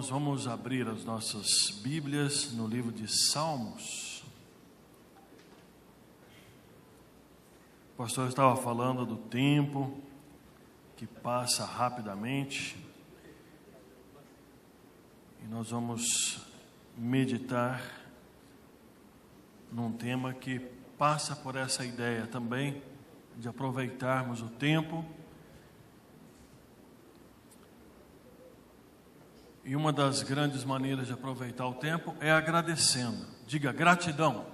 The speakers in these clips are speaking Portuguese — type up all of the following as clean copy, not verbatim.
Irmãos, vamos abrir as nossas Bíblias no livro de Salmos. O pastor estava falando do tempo que passa rapidamente e nós vamos meditar num tema que passa por essa ideia também de aproveitarmos o tempo. E uma das grandes maneiras de aproveitar o tempo é agradecendo. Diga gratidão.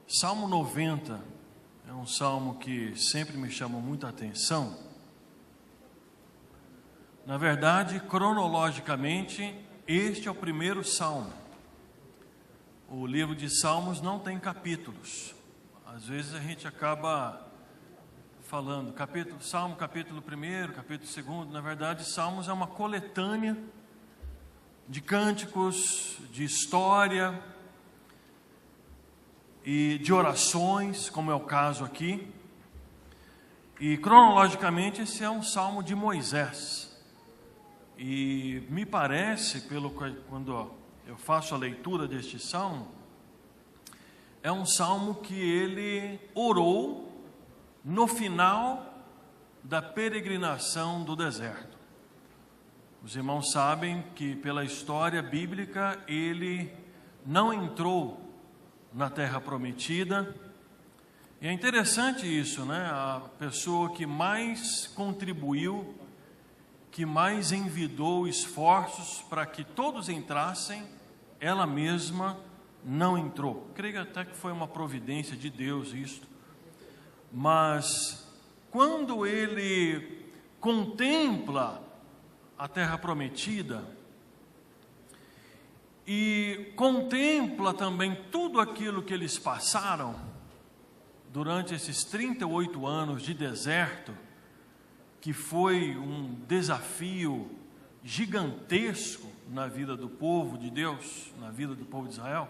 Salmo 90 é um salmo que sempre me chama muita atenção. Na verdade, cronologicamente, este é o primeiro salmo. O livro de Salmos não tem capítulos. Às vezes a gente acaba falando Salmo capítulo 1, capítulo 2, na verdade Salmos é uma coletânea de cânticos, de história e de orações, como é o caso aqui. E cronologicamente esse é um salmo de Moisés. E me parece, quando eu faço a leitura deste salmo, é um salmo que ele orou no final da peregrinação do deserto. Os irmãos sabem que pela história bíblica ele não entrou na terra prometida. E é interessante isso, né? A pessoa que mais contribuiu, que mais envidou esforços para que todos entrassem, ela mesma não entrou. Creio até que foi uma providência de Deus isto. Mas quando ele contempla a terra prometida e contempla também tudo aquilo que eles passaram durante esses 38 anos de deserto, que foi um desafio gigantesco na vida do povo de Deus, na vida do povo de Israel,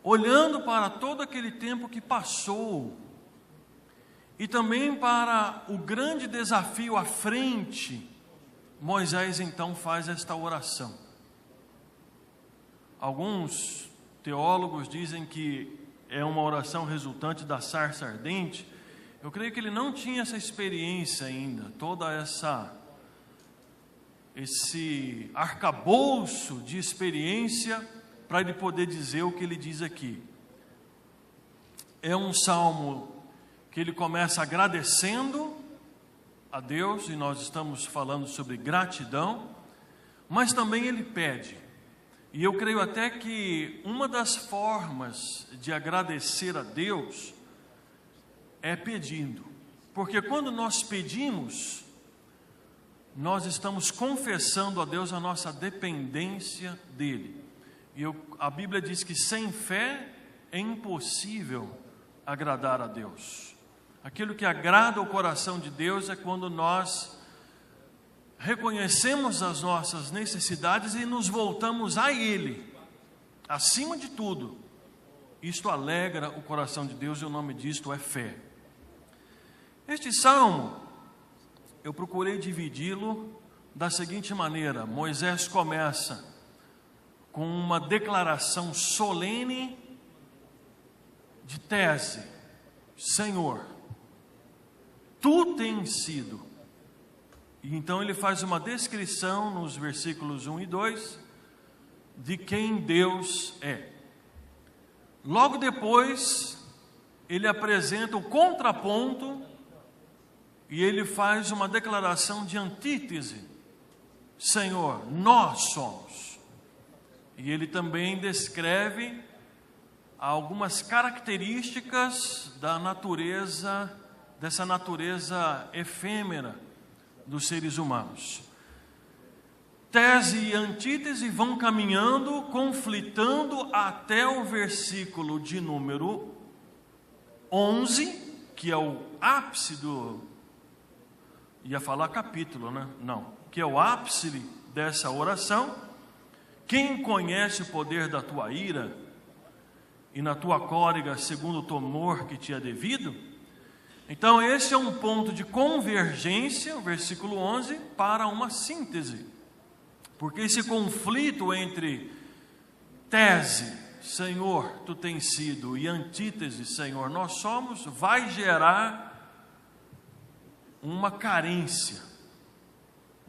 olhando para todo aquele tempo que passou, e também para o grande desafio à frente, Moisés então faz esta oração. Alguns teólogos dizem que é uma oração resultante da sarça ardente. Eu creio que ele não tinha essa experiência ainda, esse arcabouço de experiência para ele poder dizer o que ele diz aqui. É um salmo que ele começa agradecendo a Deus, e nós estamos falando sobre gratidão, mas também ele pede. E eu creio até que uma das formas de agradecer a Deus é pedindo, porque quando nós pedimos, nós estamos confessando a Deus a nossa dependência dele. E a Bíblia diz que sem fé é impossível agradar a Deus. Aquilo que agrada o coração de Deus é quando nós reconhecemos as nossas necessidades e nos voltamos a Ele, acima de tudo. Isto alegra o coração de Deus e o nome disto é fé. Este salmo, eu procurei dividi-lo da seguinte maneira: Moisés começa com uma declaração solene de tese: Senhor, Tu tens sido. E então ele faz uma descrição nos versículos 1 e 2 de quem Deus é. Logo depois, ele apresenta o contraponto e ele faz uma declaração de antítese: Senhor, nós somos. E ele também descreve algumas características da natureza, dessa natureza efêmera dos seres humanos. Tese e antítese vão caminhando, conflitando até o versículo de número 11, que é o ápice ia falar capítulo, né? Não, que é o ápice dessa oração. Quem conhece o poder da tua ira e na tua cólera segundo o temor que te é devido? Então, esse é um ponto de convergência, o versículo 11, para uma síntese. Porque esse conflito entre tese, Senhor, tu tens sido, e antítese, Senhor, nós somos, vai gerar uma carência,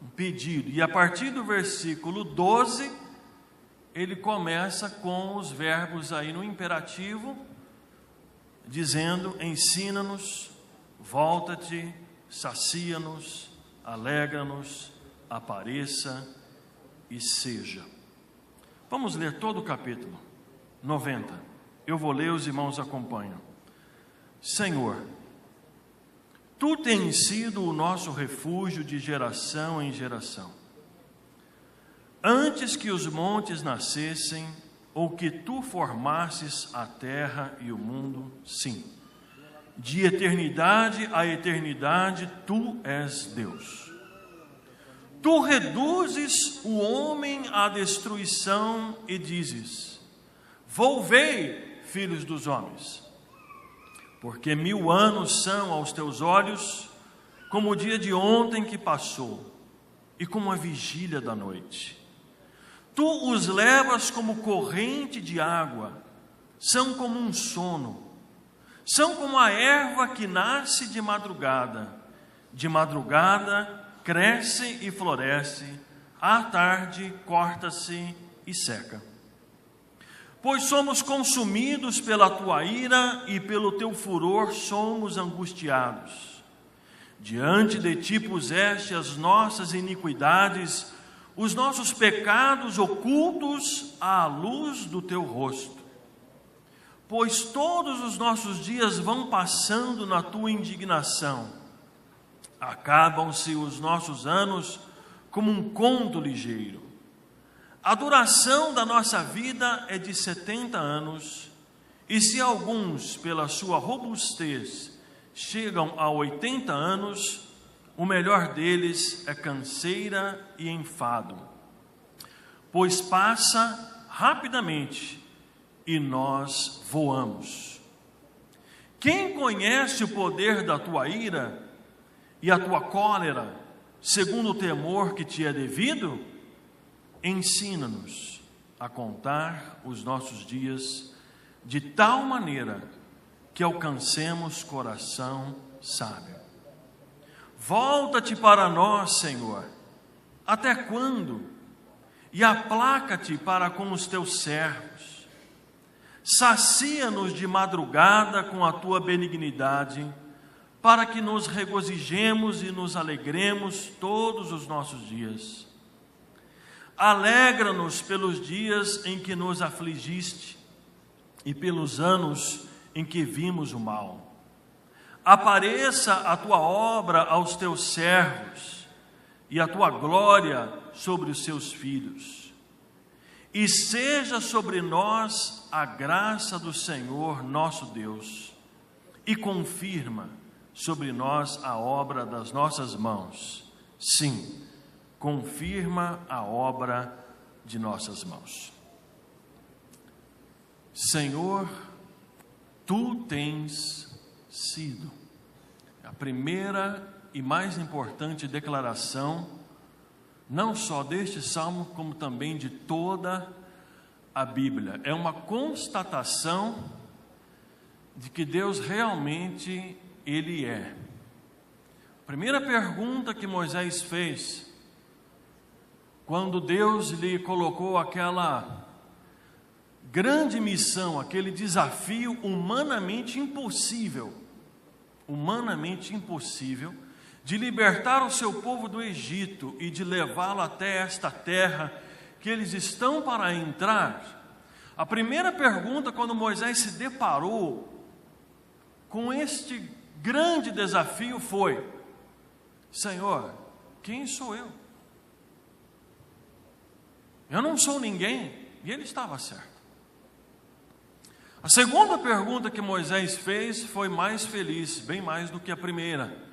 um pedido. E a partir do versículo 12, ele começa com os verbos aí no imperativo, dizendo: ensina-nos, volta-te, sacia-nos, alegra-nos, apareça e seja. Vamos ler todo o capítulo 90. Eu vou ler, os irmãos acompanham. Senhor, tu tens sido o nosso refúgio de geração em geração. Antes que os montes nascessem, ou que tu formasses a terra e o mundo, sim. De eternidade a eternidade, tu és Deus. Tu reduzes o homem à destruição e dizes: volvei, filhos dos homens, porque 1000 anos são aos teus olhos como o dia de ontem que passou, e como a vigília da noite. Tu os levas como corrente de água, são como um sono, são como a erva que nasce de madrugada cresce e floresce, à tarde corta-se e seca. Pois somos consumidos pela tua ira e pelo teu furor somos angustiados. Diante de ti puseste as nossas iniquidades, os nossos pecados ocultos à luz do teu rosto. Pois todos os nossos dias vão passando na tua indignação. Acabam-se os nossos anos como um conto ligeiro. A duração da nossa vida é de 70 anos, e se alguns, pela sua robustez, chegam a 80 anos, o melhor deles é canseira e enfado, pois passa rapidamente e nós voamos. Quem conhece o poder da tua ira e a tua cólera, segundo o temor que te é devido? Ensina-nos a contar os nossos dias de tal maneira que alcancemos coração sábio. Volta-te para nós, Senhor, até quando? E aplaca-te para com os teus servos. Sacia-nos de madrugada com a tua benignidade, para que nos regozijemos e nos alegremos todos os nossos dias. Alegra-nos pelos dias em que nos afligiste e pelos anos em que vimos o mal. Apareça a tua obra aos teus servos e a tua glória sobre os seus filhos. E seja sobre nós a graça do Senhor nosso Deus, e confirma sobre nós a obra das nossas mãos. Sim, confirma a obra de nossas mãos. Senhor, tu tens sido. A primeira e mais importante declaração, não só deste salmo, como também de toda a Bíblia. É uma constatação de que Deus realmente, Ele é. A primeira pergunta que Moisés fez, quando Deus lhe colocou aquela grande missão, aquele desafio humanamente impossível, de libertar o seu povo do Egito e de levá-lo até esta terra que eles estão para entrar. A primeira pergunta, quando Moisés se deparou com este grande desafio, foi: Senhor, quem sou eu? Eu não sou ninguém. E ele estava certo. A segunda pergunta que Moisés fez foi mais feliz, bem mais do que a primeira.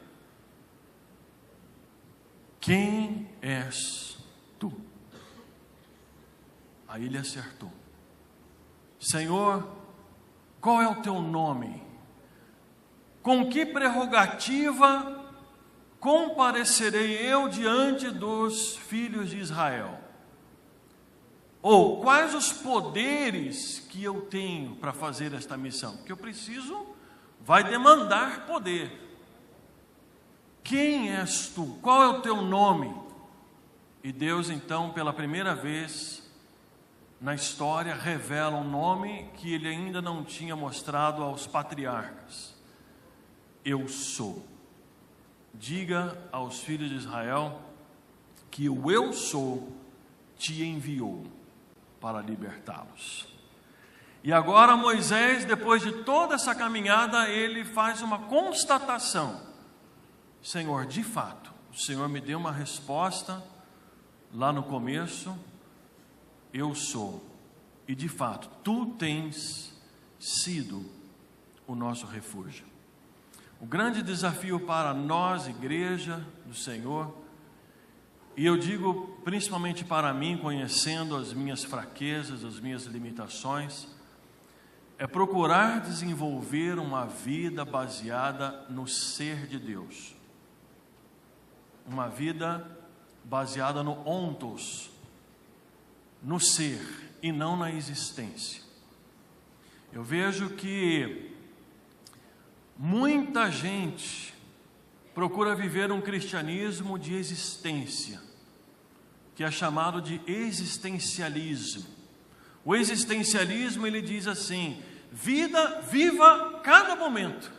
Quem és tu? Aí ele acertou. Senhor, qual é o teu nome? com que prerrogativa comparecerei eu diante dos filhos de Israel? Ou quais os poderes que eu tenho para fazer esta missão? Porque eu preciso, vai demandar poder. Quem és tu? Qual é o teu nome? E Deus então, pela primeira vez na história, revela um nome que ele ainda não tinha mostrado aos patriarcas. Eu sou. Diga aos filhos de Israel que o eu sou te enviou para libertá-los. E agora Moisés, depois de toda essa caminhada, ele faz uma constatação: Senhor, de fato, o Senhor me deu uma resposta lá no começo, eu sou, e de fato, tu tens sido o nosso refúgio. O grande desafio para nós, igreja do Senhor, e eu digo principalmente para mim, conhecendo as minhas fraquezas, as minhas limitações, é procurar desenvolver uma vida baseada no ser de Deus. Uma vida baseada no ontos, no ser e não na existência. Eu vejo que muita gente procura viver um cristianismo de existência, que é chamado de existencialismo. O existencialismo, ele diz assim: viva cada momento.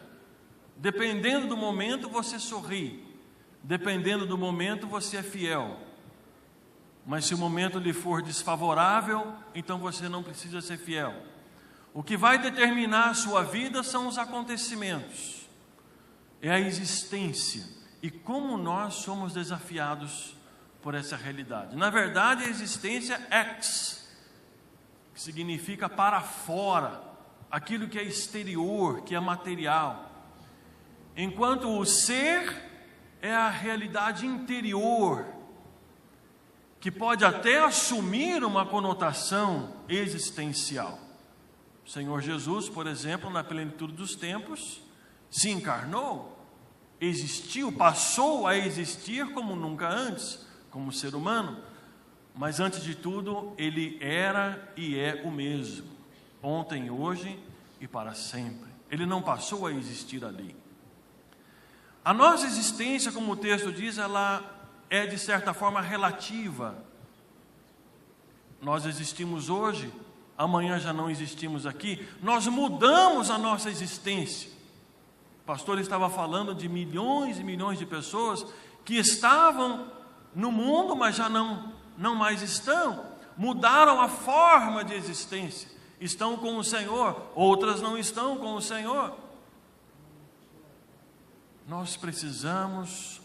Dependendo do momento você sorri, dependendo do momento você é fiel. Mas se o momento lhe for desfavorável, então você não precisa ser fiel. O que vai determinar a sua vida são os acontecimentos, é a existência. E como nós somos desafiados por essa realidade. Na verdade, a existência ex, que significa para fora, aquilo que é exterior, que é material. Enquanto o ser é a realidade interior, que pode até assumir uma conotação existencial. O Senhor Jesus, por exemplo, na plenitude dos tempos, se encarnou, existiu, passou a existir como nunca antes, como ser humano, mas antes de tudo, ele era e é o mesmo, ontem, hoje e para sempre. Ele não passou a existir ali. A nossa existência, como o texto diz, ela é de certa forma relativa. Nós existimos hoje, amanhã já não existimos aqui, nós mudamos a nossa existência. O pastor estava falando de milhões e milhões de pessoas que estavam no mundo, mas já não mais estão, mudaram a forma de existência, estão com o Senhor, outras não estão com o Senhor. Nós precisamos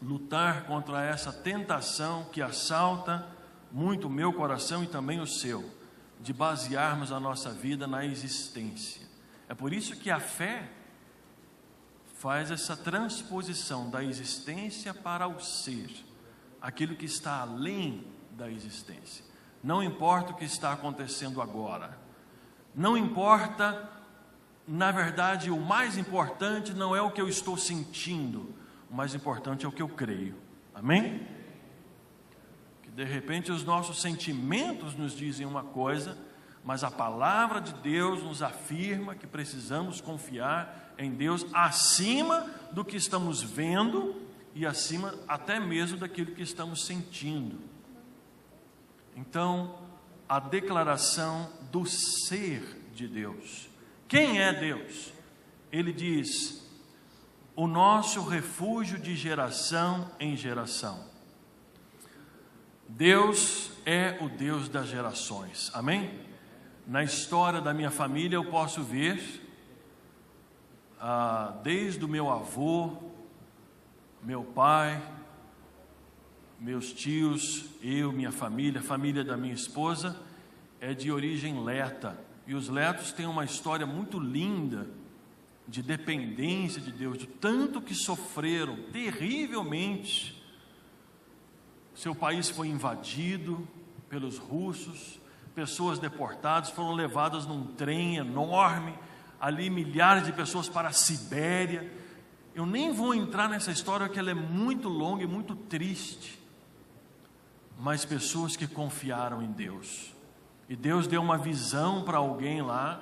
lutar contra essa tentação que assalta muito o meu coração e também o seu, de basearmos a nossa vida na existência. É por isso que a fé faz essa transposição da existência para o ser, aquilo que está além da existência. Não importa o que está acontecendo agora, não importa, na verdade, o mais importante não é o que eu estou sentindo, o mais importante é o que eu creio. Amém? Que de repente os nossos sentimentos nos dizem uma coisa, mas a palavra de Deus nos afirma que precisamos confiar em Deus acima do que estamos vendo e acima até mesmo daquilo que estamos sentindo. Então, a declaração do ser de Deus. Quem é Deus? Ele diz: o nosso refúgio de geração em geração. Deus é o Deus das gerações. Amém? Na história da minha família eu posso ver, desde o meu avô, meu pai, meus tios, eu, minha família, a família da minha esposa, é de origem leta. E os letos têm uma história muito linda de dependência de Deus, de tanto que sofreram terrivelmente. Seu país foi invadido pelos russos, pessoas deportadas foram levadas num trem enorme ali milhares de pessoas para a Sibéria. Eu nem vou entrar nessa história, porque ela é muito longa e muito triste. Mas pessoas que confiaram em Deus. E Deus deu uma visão para alguém lá,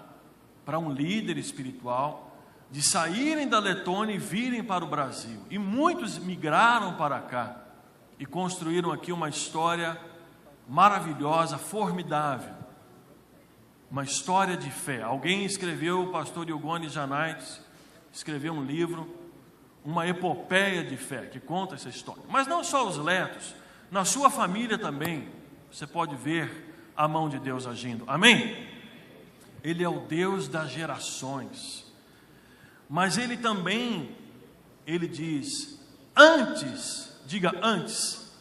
para um líder espiritual, de saírem da Letônia e virem para o Brasil. E muitos migraram para cá e construíram aqui uma história maravilhosa, formidável. Uma história de fé. Alguém escreveu, o pastor Ilgone Janaites, escreveu um livro, uma epopeia de fé, que conta essa história. Mas não só os letos, na sua família também, você pode ver a mão de Deus agindo. Amém? Ele é o Deus das gerações. Mas Ele também, Ele diz, antes, diga antes.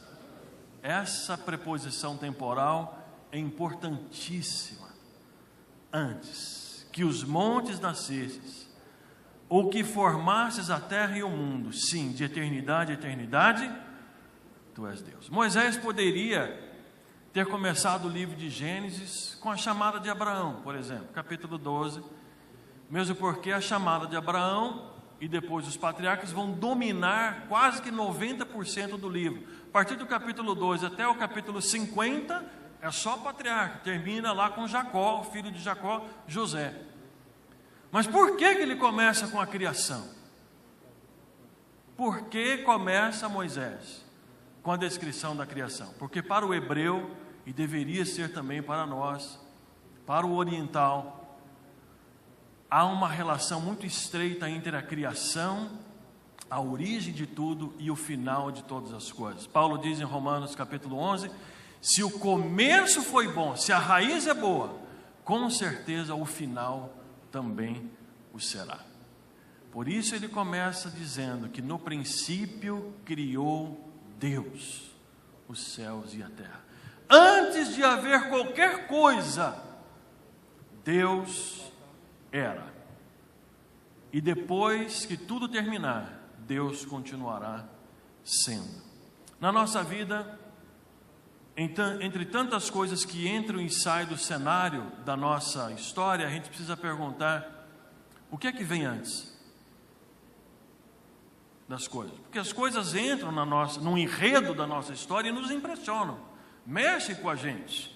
Essa preposição temporal é importantíssima. Antes que os montes nascesses, ou que formasses a terra e o mundo, sim, de eternidade a eternidade, Tu és Deus. Moisés poderia ter começado o livro de Gênesis com a chamada de Abraão, por exemplo, capítulo 12, mesmo porque a chamada de Abraão e depois os patriarcas vão dominar quase que 90% do livro. A partir do capítulo 12 até o capítulo 50, é só patriarca, termina lá com Jacó, o filho de Jacó, José. Mas por que ele começa com a criação? Por que começa Moisés com a descrição da criação? Porque para o hebreu, e deveria ser também para nós, para o oriental, há uma relação muito estreita entre a criação, a origem de tudo e o final de todas as coisas. Paulo diz em Romanos capítulo 11, se o começo foi bom, se a raiz é boa, com certeza o final também o será. Por isso ele começa dizendo que no princípio criou Deus os céus e a terra. Antes de haver qualquer coisa, Deus era. E depois que tudo terminar, Deus continuará sendo. Na nossa vida, entre tantas coisas que entram e saem do cenário da nossa história, a gente precisa perguntar, o que é que vem antes das coisas? Porque as coisas entram no enredo da nossa história e nos impressionam, mexem com a gente,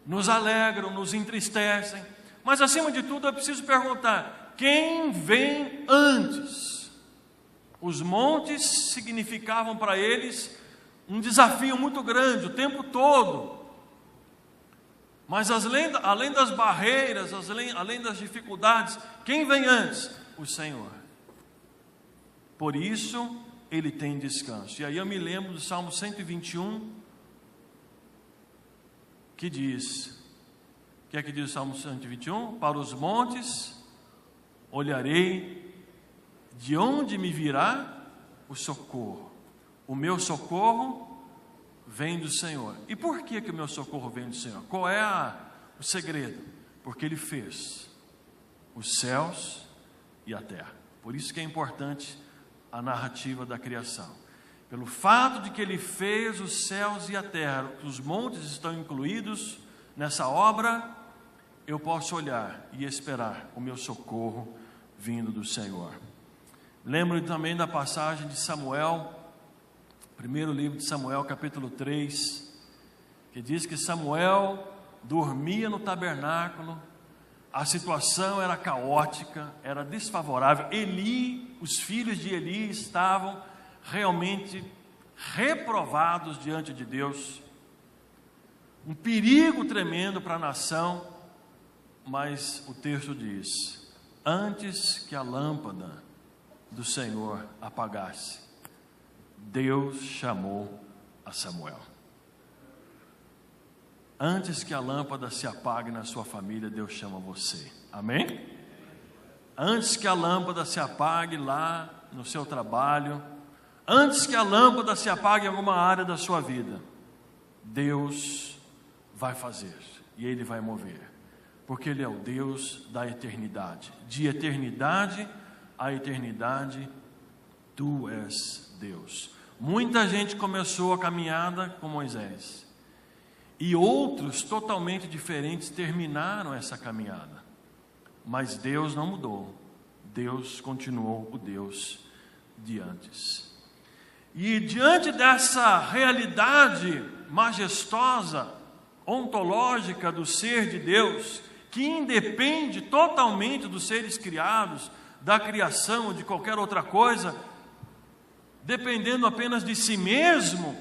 nos alegram, nos entristecem, mas acima de tudo eu preciso perguntar, quem vem antes? Os montes significavam para eles um desafio muito grande o tempo todo. Mas além das barreiras, além das dificuldades, quem vem antes? O Senhor. Por isso, Ele tem descanso. E aí eu me lembro do Salmo 121, que diz, o que é que diz o Salmo 121? Para os montes olharei, de onde me virá o socorro? O meu socorro vem do Senhor. E por que o meu socorro vem do Senhor? Qual é o segredo? Porque Ele fez os céus e a terra. Por isso que é importante a narrativa da criação. Pelo fato de que Ele fez os céus e a terra, os montes estão incluídos nessa obra, eu posso olhar e esperar o meu socorro vindo do Senhor. Lembro também da passagem de Samuel, primeiro livro de Samuel, capítulo 3, que diz que Samuel dormia no tabernáculo, a situação era caótica, era desfavorável. Os filhos de Eli estavam realmente reprovados diante de Deus, um perigo tremendo para a nação, mas o texto diz, antes que a lâmpada do Senhor apagasse, Deus chamou a Samuel. Antes que a lâmpada se apague na sua família, Deus chama você. Amém? Antes que a lâmpada se apague lá no seu trabalho, antes que a lâmpada se apague em alguma área da sua vida, Deus vai fazer e Ele vai mover, porque Ele é o Deus da eternidade. De eternidade a eternidade, Tu és Deus. Muita gente começou a caminhada com Moisés, e outros totalmente diferentes terminaram essa caminhada. Mas Deus não mudou. Deus continuou o Deus de antes. E diante dessa realidade majestosa, ontológica do ser de Deus, que independe totalmente dos seres criados, da criação ou de qualquer outra coisa, dependendo apenas de si mesmo,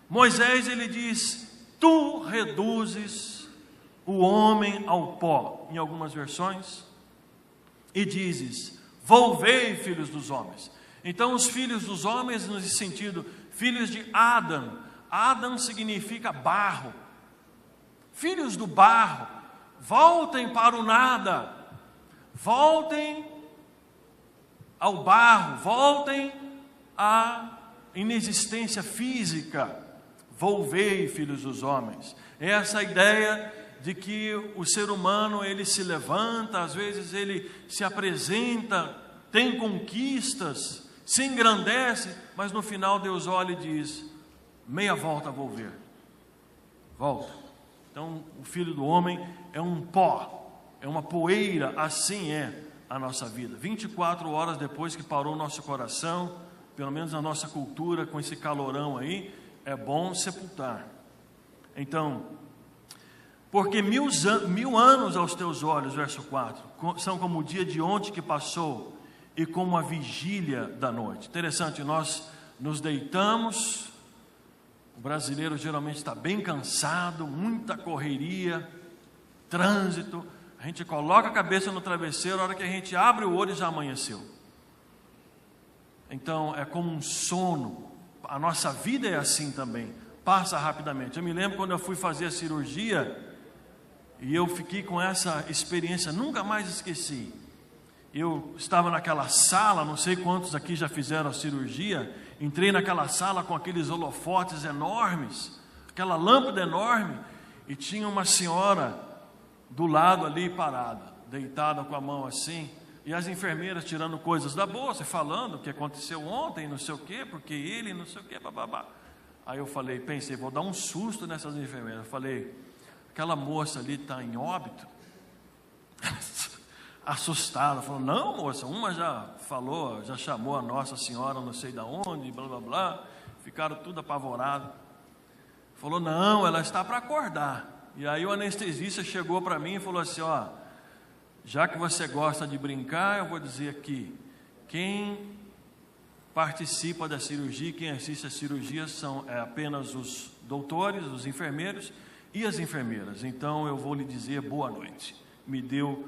Moisés ele diz: tu reduzes o homem ao pó, em algumas versões, e dizes: volvei, filhos dos homens. Então os filhos dos homens, nesse sentido, filhos de Adão. Adão significa barro. Filhos do barro, voltem para o nada, voltem ao barro, voltem à inexistência física. Volvei, filhos dos homens. Essa ideia de que o ser humano ele se levanta, às vezes ele se apresenta, tem conquistas, se engrandece, mas no final Deus olha e diz: meia volta vou ver, volta. Então o filho do homem é um pó, é uma poeira, assim é a nossa vida. 24 horas depois que parou o nosso coração, pelo menos na nossa cultura, com esse calorão aí, é bom sepultar. Então, porque mil anos aos teus olhos, verso 4, são como o dia de ontem que passou, e como a vigília da noite. Interessante, nós nos deitamos, o brasileiro geralmente está bem cansado, muita correria, trânsito, a gente coloca a cabeça no travesseiro, a hora que a gente abre o olho já amanheceu. Então é como um sono, a nossa vida é assim também, passa rapidamente. Eu me lembro quando eu fui fazer a cirurgia, e eu fiquei com essa experiência, nunca mais esqueci. Eu estava naquela sala, não sei quantos aqui já fizeram a cirurgia, entrei naquela sala com aqueles holofotes enormes, aquela lâmpada enorme, e tinha uma senhora do lado ali parada, deitada com a mão assim, e as enfermeiras tirando coisas da bolsa, falando o que aconteceu ontem, não sei o quê, porque ele, não sei o quê, bababá. Aí eu pensei, vou dar um susto nessas enfermeiras. Eu falei, aquela moça ali está em óbito? Assustada, falou: não, moça, uma já falou, já chamou a Nossa Senhora não sei de onde, blá blá blá, ficaram tudo apavorados. Falou: não, ela está para acordar. E aí o anestesista chegou para mim e falou assim: ó, já que você gosta de brincar, eu vou dizer aqui, quem participa da cirurgia, quem assiste a cirurgia são apenas os doutores, os enfermeiros e as enfermeiras. Então eu vou lhe dizer boa noite. Me deu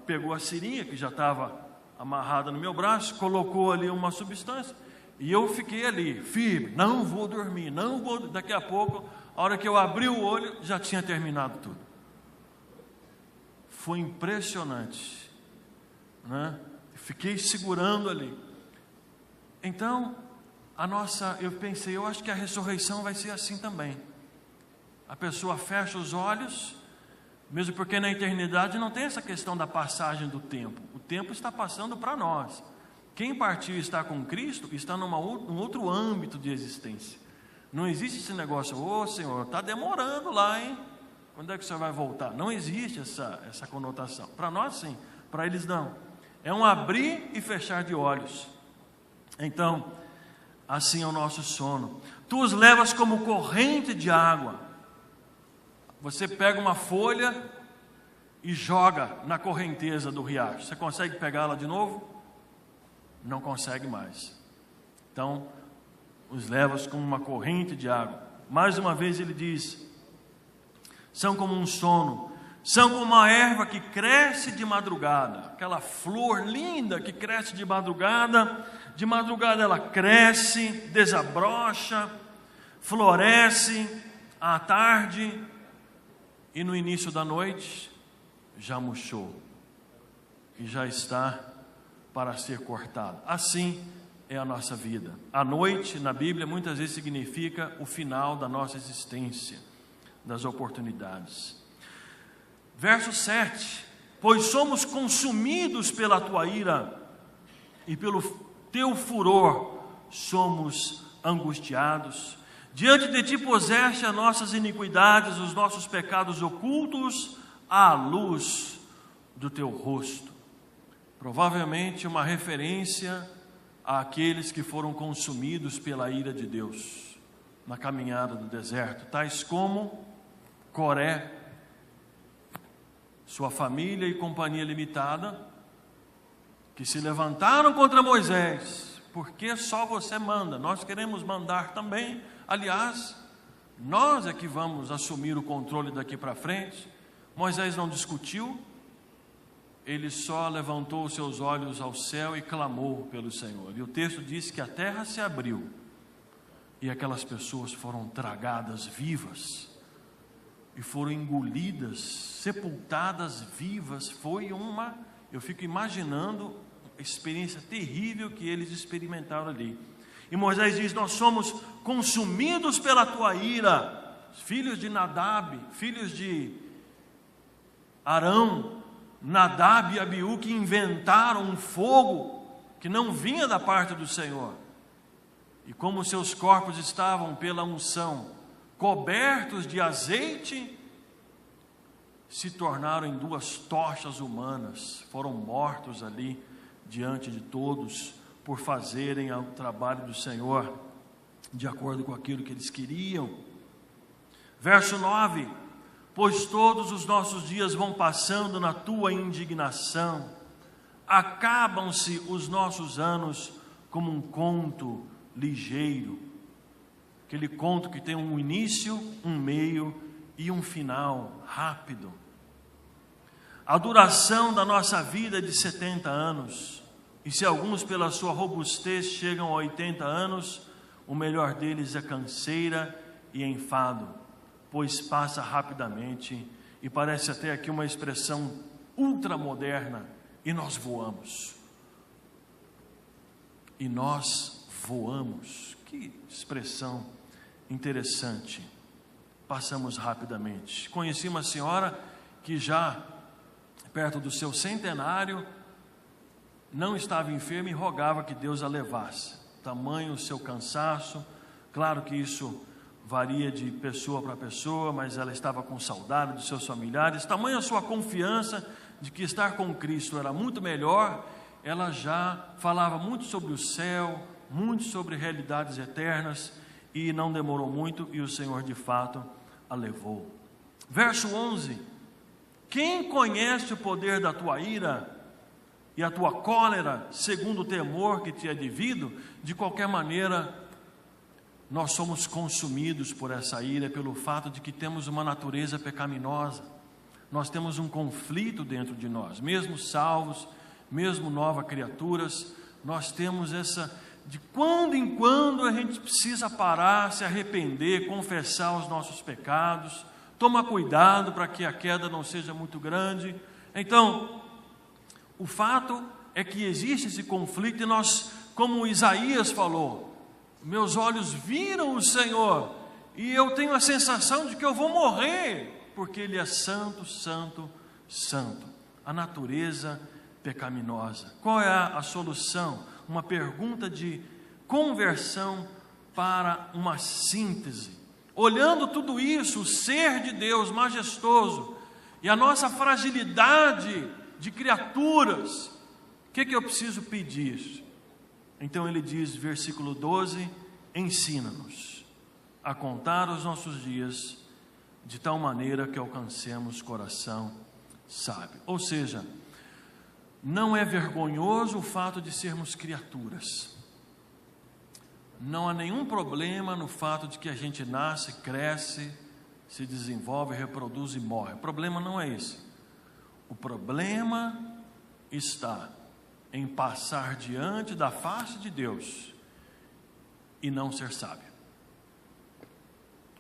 pegou a seringa que já estava amarrada no meu braço, colocou ali uma substância, e eu fiquei ali, firme, não vou dormir, não vou. Daqui a pouco, a hora que eu abri o olho, já tinha terminado tudo. Foi impressionante, né? Fiquei segurando ali. Então, eu pensei, eu acho que a ressurreição vai ser assim também. A pessoa fecha os olhos, mesmo porque na eternidade não tem essa questão da passagem do tempo. O tempo está passando para nós. Quem partiu e está com Cristo está num outro âmbito de existência. Não existe esse negócio: ô Senhor, está demorando lá, hein? Quando é que o Senhor vai voltar? Não existe essa conotação. Para nós sim, para eles não. É um abrir e fechar de olhos. Então, assim é o nosso sono. Tu os levas como corrente de água. Você pega uma folha e joga na correnteza do riacho. Você consegue pegá-la de novo? Não consegue mais. Então, os levas como uma corrente de água. Mais uma vez ele diz: são como um sono, são como uma erva que cresce de madrugada. Aquela flor linda que cresce de madrugada ela cresce, desabrocha, floresce à tarde, e no início da noite já murchou e já está para ser cortado. Assim é a nossa vida. A noite na Bíblia muitas vezes significa o final da nossa existência, das oportunidades. Verso 7: pois somos consumidos pela tua ira e pelo teu furor somos angustiados. Diante de ti puseste as nossas iniquidades, os nossos pecados ocultos à luz do teu rosto. Provavelmente uma referência àqueles que foram consumidos pela ira de Deus na caminhada do deserto, tais como Coré, sua família e companhia limitada, que se levantaram contra Moisés. Porque só você manda, nós queremos mandar também. Aliás, nós é que vamos assumir o controle daqui para frente. Moisés não discutiu, ele só levantou os seus olhos ao céu e clamou pelo Senhor. E o texto diz que a terra se abriu e aquelas pessoas foram tragadas vivas e foram engolidas, sepultadas vivas. Eu fico imaginando a experiência terrível que eles experimentaram ali. E Moisés diz: nós somos consumidos pela tua ira. Filhos de Nadab, filhos de Arão, Nadab e Abiú, que inventaram um fogo que não vinha da parte do Senhor. E como seus corpos estavam pela unção cobertos de azeite, se tornaram em 2 tochas humanas. Foram mortos ali diante de todos por fazerem o trabalho do Senhor de acordo com aquilo que eles queriam. Verso 9: pois todos os nossos dias vão passando na tua indignação, acabam-se os nossos anos como um conto ligeiro. Aquele conto que tem um início, um meio e um final rápido. A duração da nossa vida é de 70 anos, e se alguns pela sua robustez chegam a 80 anos, o melhor deles é canseira e enfado, pois passa rapidamente, e parece até aqui uma expressão ultramoderna: e nós voamos. E nós voamos. Que expressão interessante. Passamos rapidamente. Conheci uma senhora que já perto do seu centenário não estava enferma e rogava que Deus a levasse. Tamanho o seu cansaço. Claro que isso varia de pessoa para pessoa, mas ela estava com saudade dos seus familiares. Tamanha a sua confiança de que estar com Cristo era muito melhor. Ela já falava muito sobre o céu, muito sobre realidades eternas, e não demorou muito e o Senhor de fato a levou. Verso 11: quem conhece o poder da tua ira e a tua cólera, segundo o temor que te é devido? De qualquer maneira, nós somos consumidos por essa ira, pelo fato de que temos uma natureza pecaminosa. Nós temos um conflito dentro de nós, mesmo salvos, mesmo novas criaturas, nós temos essa, de quando em quando a gente precisa parar, se arrepender, confessar os nossos pecados, tomar cuidado para que a queda não seja muito grande. Então, o fato é que existe esse conflito, e nós, como Isaías falou, meus olhos viram o Senhor, e eu tenho a sensação de que eu vou morrer, porque Ele é santo, santo, santo. A natureza pecaminosa. Qual é a solução? Uma pergunta de conversão para uma síntese. Olhando tudo isso, o ser de Deus majestoso e a nossa fragilidade de criaturas, o que eu preciso pedir? Então ele diz, versículo 12: ensina-nos a contar os nossos dias de tal maneira que alcancemos coração sábio. Ou seja, não é vergonhoso o fato de sermos criaturas. Não há nenhum problema no fato de que a gente nasce, cresce, se desenvolve, reproduz e morre. O problema não é esse. O problema está em passar diante da face de Deus e não ser sábio.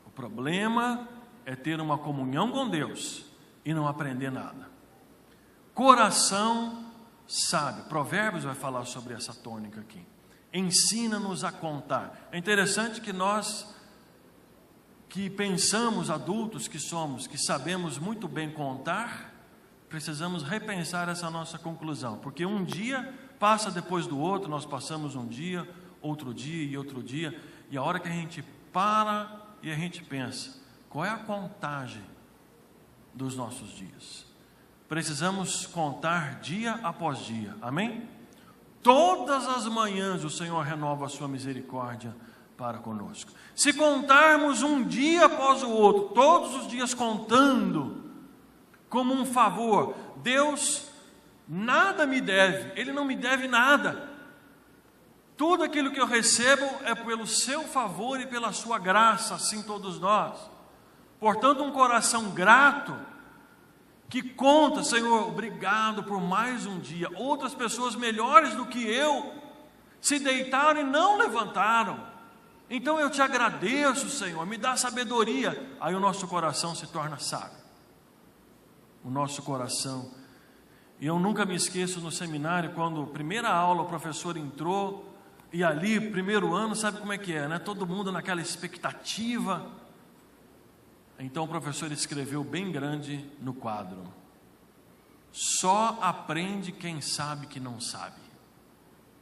O problema é ter uma comunhão com Deus e não aprender nada. Coração sábio. Provérbios vai falar sobre essa tônica aqui. Ensina-nos a contar. É interessante que nós, que pensamos adultos que somos, que sabemos muito bem contar, precisamos repensar essa nossa conclusão, porque um dia passa depois do outro, nós passamos um dia, outro dia e outro dia, e a hora que a gente para e a gente pensa, qual é a contagem dos nossos dias? precisamos contar dia após dia, amém? Todas as manhãs o Senhor renova a sua misericórdia para conosco. Se contarmos um dia após o outro, todos os dias contando, como um favor, Deus nada me deve, Ele não me deve nada. Tudo aquilo que eu recebo é pelo seu favor e pela sua graça, assim todos nós. Portanto, um coração grato, que conta, Senhor, obrigado por mais um dia. Outras pessoas melhores do que eu se deitaram e não levantaram. Então eu te agradeço, Senhor, me dá sabedoria. Aí o nosso coração se torna sábio. O nosso coração. E eu nunca me esqueço no seminário, quando primeira aula o professor entrou, e ali, primeiro ano, sabe como é que é, né? Todo mundo naquela expectativa. Então o professor escreveu bem grande no quadro: só aprende quem sabe que não sabe.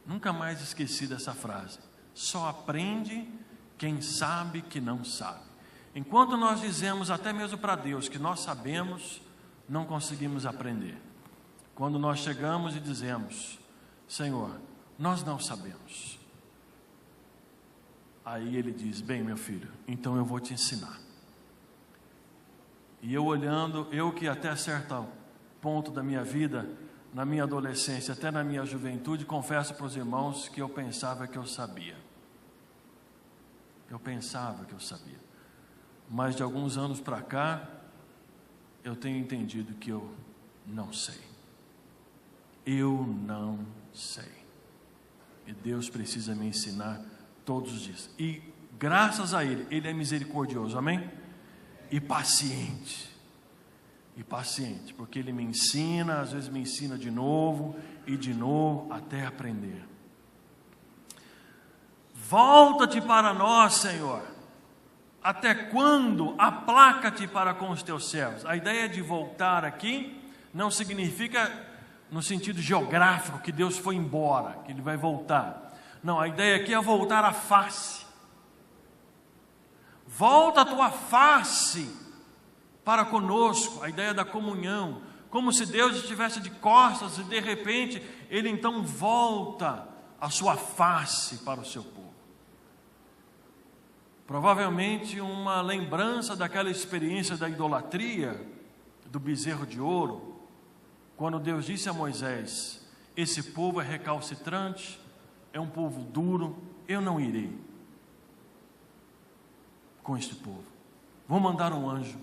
Nunca mais esqueci dessa frase. Só aprende quem sabe que não sabe. Enquanto nós dizemos até mesmo para Deus que nós sabemos, não conseguimos aprender. Quando nós chegamos e dizemos: Senhor, nós não sabemos. Aí Ele diz: bem, meu filho, então eu vou te ensinar. E eu olhando, eu que até certo ponto da minha vida, na minha adolescência, até na minha juventude, confesso para os irmãos que eu pensava que eu sabia. Eu pensava que eu sabia. Mas de alguns anos para cá, eu tenho entendido que eu não sei. Eu não sei. E Deus precisa me ensinar todos os dias. E graças a Ele, Ele é misericordioso, amém? E paciente. E paciente, porque Ele me ensina, às vezes me ensina de novo, até aprender. Volta-te para nós, Senhor. Até quando? Aplaca-te para com os teus servos. A ideia de voltar aqui não significa no sentido geográfico que Deus foi embora, que Ele vai voltar. Não, a ideia aqui é voltar a face. Volta a tua face para conosco, a ideia da comunhão, como se Deus estivesse de costas e de repente Ele então volta a sua face para o seu povo. Provavelmente uma lembrança daquela experiência da idolatria, do bezerro de ouro, quando Deus disse a Moisés: esse povo é recalcitrante, é um povo duro, eu não irei com este povo. Vou mandar um anjo,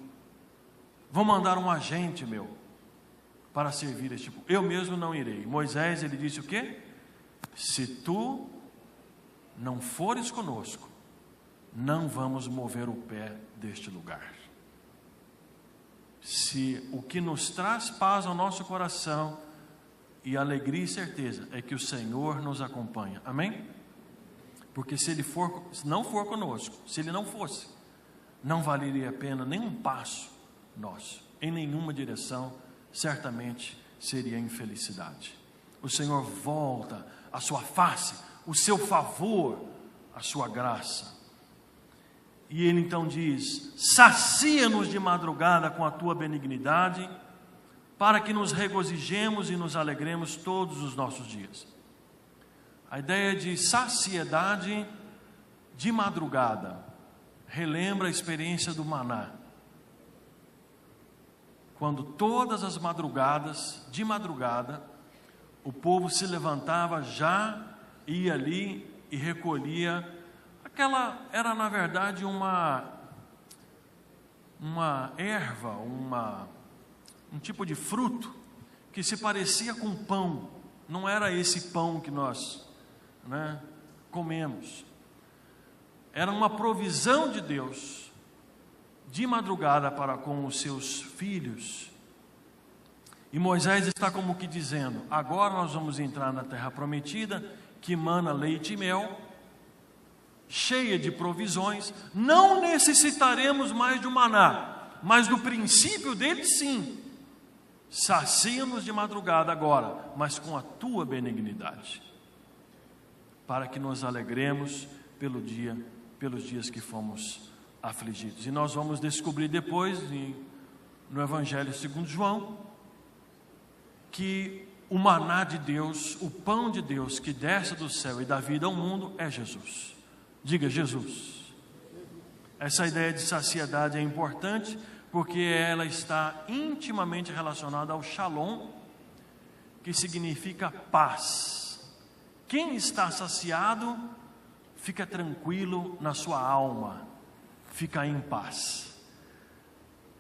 vou mandar um agente meu para servir este povo. Eu mesmo não irei. Moisés, ele disse o quê? Se tu não fores conosco, não vamos mover o pé deste lugar. Se o que nos traz paz ao nosso coração e alegria e certeza é que o Senhor nos acompanha, amém? Porque se Ele não for conosco, se Ele não fosse, não valeria a pena nem um passo nosso, em nenhuma direção, certamente seria infelicidade. O Senhor volta a sua face, o seu favor, a sua graça. E Ele então diz: sacia-nos de madrugada com a tua benignidade, para que nos regozijemos e nos alegremos todos os nossos dias. A ideia de saciedade de madrugada relembra a experiência do maná. Quando todas as madrugadas, de madrugada, o povo se levantava, já ia ali e recolhia. Aquela era na verdade uma erva, um tipo de fruto que se parecia com pão. Não era esse pão que nós comemos. Era uma provisão de Deus de madrugada para com os seus filhos. E Moisés está como que dizendo: agora nós vamos entrar na terra prometida, que mana leite e mel, cheia de provisões. Não necessitaremos mais do maná, mas do princípio dele sim. Sacia-nos de madrugada agora, mas com a tua benignidade, para que nos alegremos pelos dias que fomos afligidos. E nós vamos descobrir depois no Evangelho segundo João que o maná de Deus, o pão de Deus que desce do céu e dá vida ao mundo é Jesus. Diga Jesus. Essa ideia de saciedade é importante porque ela está intimamente relacionada ao shalom, que significa paz. Quem está saciado fica tranquilo na sua alma, fica em paz.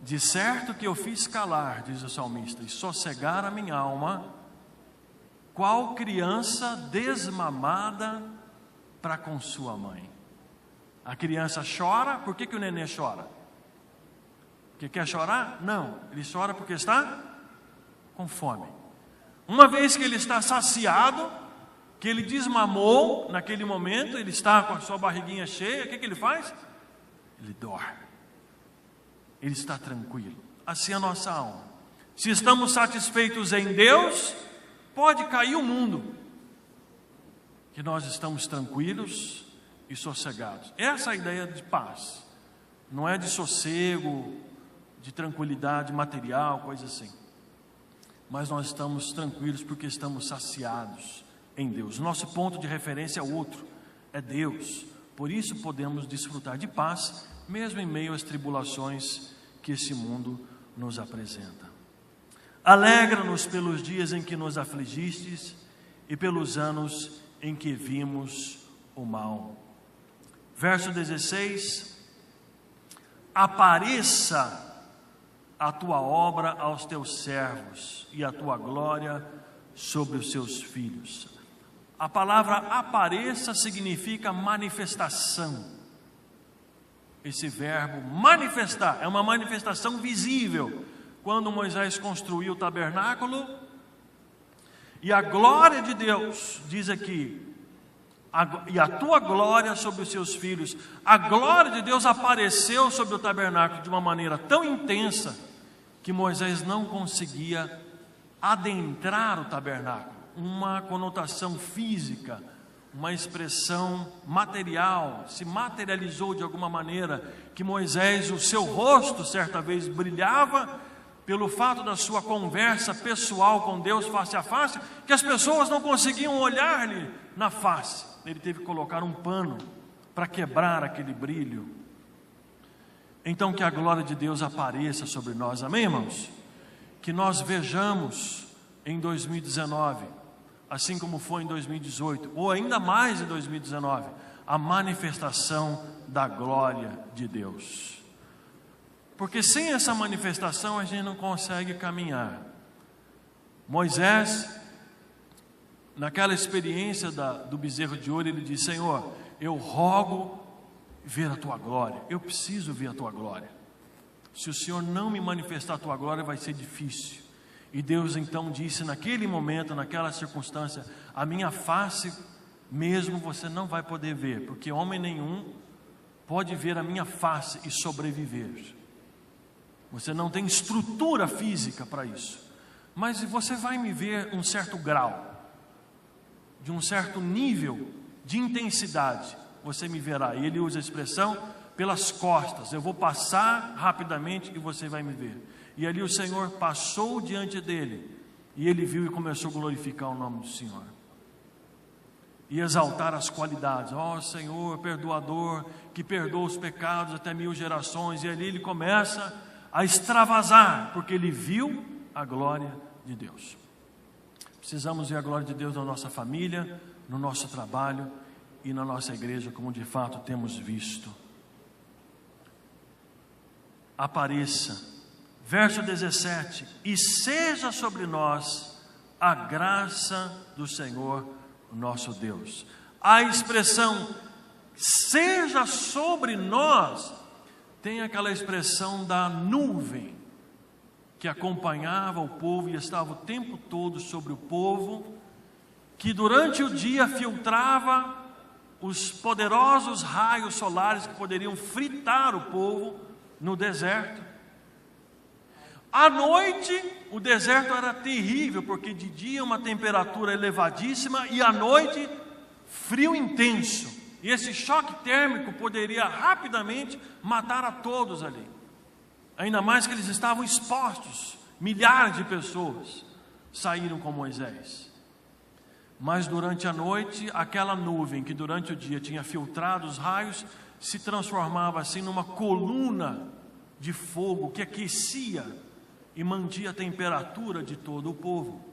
De certo que eu fiz calar, diz o salmista, e sossegar a minha alma, qual criança desmamada para com sua mãe. A criança chora, por que o neném chora? Porque quer chorar? Não, ele chora porque está com fome. Uma vez que ele está saciado, que ele desmamou naquele momento, ele está com a sua barriguinha cheia, o que ele faz? Ele dorme. Ele está tranquilo. Assim é a nossa alma. Se estamos satisfeitos em Deus, pode cair o mundo, que nós estamos tranquilos e sossegados. Essa é a ideia de paz. Não é de sossego, de tranquilidade material, coisa assim. Mas nós estamos tranquilos porque estamos saciados em Deus. Nosso ponto de referência é outro, é Deus. Por isso podemos desfrutar de paz, mesmo em meio às tribulações que esse mundo nos apresenta. Alegra-nos pelos dias em que nos afligistes e pelos anos em que vimos o mal. Verso 16: apareça a tua obra aos teus servos e a tua glória sobre os seus filhos. A palavra apareça significa manifestação. Esse verbo manifestar é uma manifestação visível. Quando Moisés construiu o tabernáculo, e a glória de Deus, diz aqui, e a tua glória sobre os seus filhos. A glória de Deus apareceu sobre o tabernáculo de uma maneira tão intensa que Moisés não conseguia adentrar o tabernáculo. Uma conotação física, uma expressão material, se materializou de alguma maneira, que Moisés, o seu rosto certa vez brilhava pelo fato da sua conversa pessoal com Deus face a face, que as pessoas não conseguiam olhar-lhe na face. Ele teve que colocar um pano para quebrar aquele brilho. Então que a glória de Deus apareça sobre nós, amém, irmãos? Que nós vejamos em 2019, assim como foi em 2018, ou ainda mais em 2019, a manifestação da glória de Deus. Porque sem essa manifestação a gente não consegue caminhar. Moisés, naquela experiência do bezerro de ouro, ele diz: Senhor, eu rogo ver a tua glória, eu preciso ver a tua glória. Se o Senhor não me manifestar a tua glória, vai ser difícil. E Deus então disse naquele momento, naquela circunstância: a minha face mesmo você não vai poder ver, porque homem nenhum pode ver a minha face e sobreviver. Você não tem estrutura física para isso, mas você vai me ver um certo grau, de um certo nível de intensidade, você me verá. E ele usa a expressão pelas costas, eu vou passar rapidamente e você vai me ver. E ali o Senhor passou diante dele, e ele viu e começou a glorificar o nome do Senhor, e exaltar as qualidades. Ó Senhor, perdoador, que perdoa os pecados até 1000 gerações. E ali ele começa a extravasar, porque ele viu a glória de Deus. Precisamos ver a glória de Deus na nossa família, no nosso trabalho e na nossa igreja, como de fato temos visto. Apareça. Verso 17: e seja sobre nós a graça do Senhor nosso Deus. A expressão seja sobre nós tem aquela expressão da nuvem que acompanhava o povo e estava o tempo todo sobre o povo, que durante o dia filtrava os poderosos raios solares que poderiam fritar o povo no deserto. À noite, o deserto era terrível, porque de dia uma temperatura elevadíssima e à noite, frio intenso. E esse choque térmico poderia rapidamente matar a todos ali. Ainda mais que eles estavam expostos, milhares de pessoas, saíram com Moisés. Mas durante a noite, aquela nuvem que durante o dia tinha filtrado os raios, se transformava assim numa coluna de fogo que aquecia e mantinha a temperatura de todo o povo.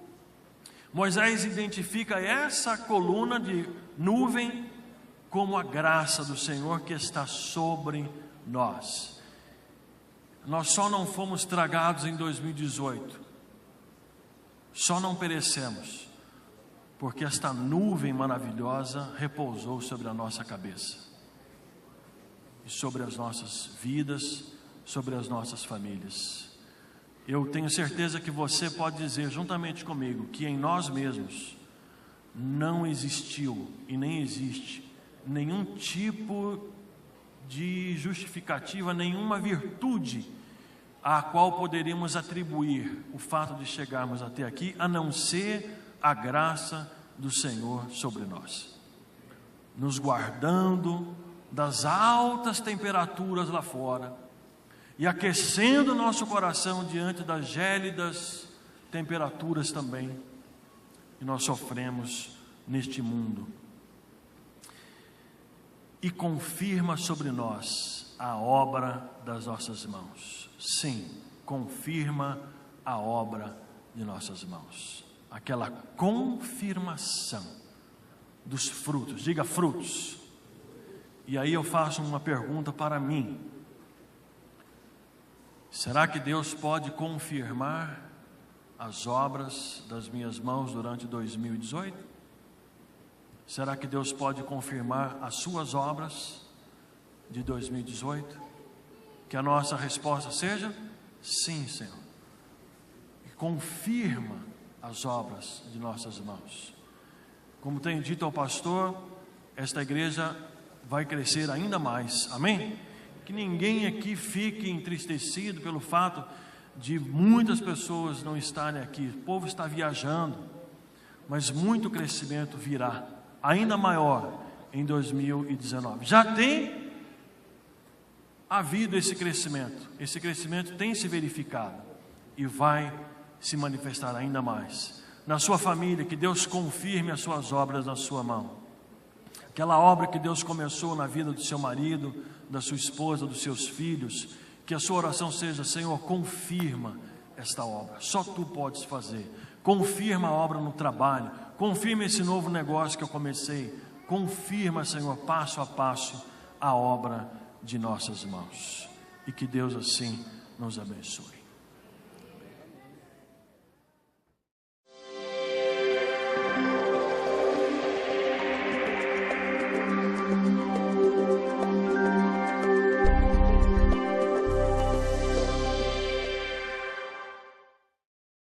Moisés identifica essa coluna de nuvem como a graça do Senhor que está sobre nós. Nós só não fomos tragados em 2018, só não perecemos, porque esta nuvem maravilhosa repousou sobre a nossa cabeça, e sobre as nossas vidas, sobre as nossas famílias. Eu tenho certeza que você pode dizer juntamente comigo que em nós mesmos não existiu e nem existe nenhum tipo de justificativa, nenhuma virtude a qual poderíamos atribuir o fato de chegarmos até aqui, a não ser a graça do Senhor sobre nós, nos guardando das altas temperaturas lá fora e aquecendo nosso coração diante das gélidas temperaturas também que nós sofremos neste mundo. E confirma sobre nós a obra das nossas mãos. Sim, confirma a obra de nossas mãos. Aquela confirmação dos frutos. Diga frutos. E aí eu faço uma pergunta para mim. Será que Deus pode confirmar as obras das minhas mãos durante 2018? Será que Deus pode confirmar as suas obras de 2018? Que a nossa resposta seja: sim, Senhor. E confirma as obras de nossas mãos. Como tenho dito ao pastor, esta igreja vai crescer ainda mais, amém? Que ninguém aqui fique entristecido pelo fato de muitas pessoas não estarem aqui. O povo está viajando, mas muito crescimento virá, ainda maior em 2019. Já tem havido esse crescimento tem se verificado e vai se manifestar ainda mais. Na sua família, que Deus confirme as suas obras na sua mão. Aquela obra que Deus começou na vida do seu marido, da sua esposa, dos seus filhos, que a sua oração seja: Senhor, confirma esta obra, só Tu podes fazer. Confirma a obra no trabalho, confirma esse novo negócio que eu comecei, confirma, Senhor, passo a passo a obra de nossas mãos, e que Deus assim nos abençoe.